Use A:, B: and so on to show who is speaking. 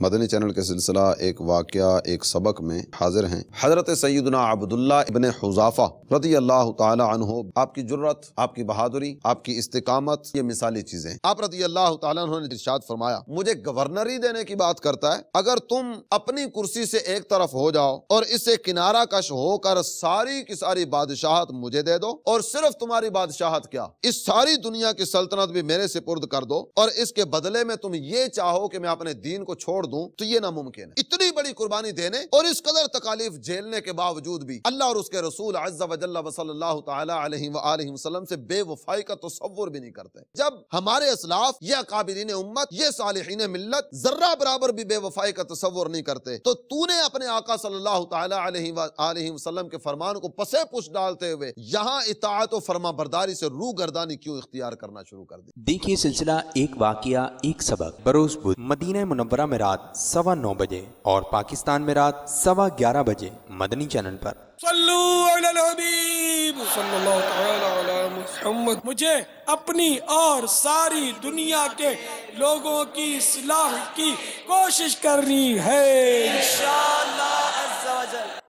A: مدنی channel کے سلسلہ ایک واقعہ ایک سبق میں حاضر ہیں۔ حضرت سیدنا عبداللہ ابن حذافہ رضی اللہ تعالی عنہ، آپ کی جرأت، آپ کی بہادری، آپ کی استقامت، یہ مثالی چیزیں۔ آپ رضی اللہ تعالیٰ عنہ نے ارشاد فرمایا، مجھے گورنری دینے کی بات کرتا ہے، اگر تم اپنی کرسی سے ایک طرف ہو جاؤ اور اسے کنارہ کش ہو کر ساری کی ساری بادشاہت مجھے دے دو، اور صرف تمہاری بادشاہت کیا، اس ساری دنیا کی سلطنت بھی میرے سپرد کر دو، اور اس کے بدلے میں تم یہ چاہو کہ میں اپنے دین کو چھوڑ دوں، تو یہ ناممکن ہے۔ اتنی بڑی قربانی دینے اور اس قدر تکالیف جھیلنے کے باوجود بھی اللہ اور اس کے رسول عز و جل و صلی اللہ تعالی علیہ وآلہ وسلم سے بے وفائی کا تصور بھی نہیں کرتے۔ جب ہمارے اسلاف، یہ اکابرین امت، یہ صالحین ملت ذرہ برابر بھی بے وفائی کا تصور نہیں کرتے، تو تو نے اپنے آقا صلی اللہ تعالی علیہ وآلہ وسلم کے فرمان کو پسے پش ڈالتے ہوئے یہاں اطاعت و فرما برداری سے روح گردانی کیوں اختیار کرنا شروع کر دی؟
B: دیکھیے سلسلہ ایک واقعہ ایک سبق بروز بدھ، مدینہ منورہ میں رات 9:15 بجے اور پاکستان میں رات 11:15 بجے مدنی چینل پر۔
C: صلو علی الحبیب صلی اللہ تعالی علی محمد۔ مجھے اپنی اور ساری دنیا کے لوگوں کی اصلاح کی کوشش کرنی ہے انشاءاللہ۔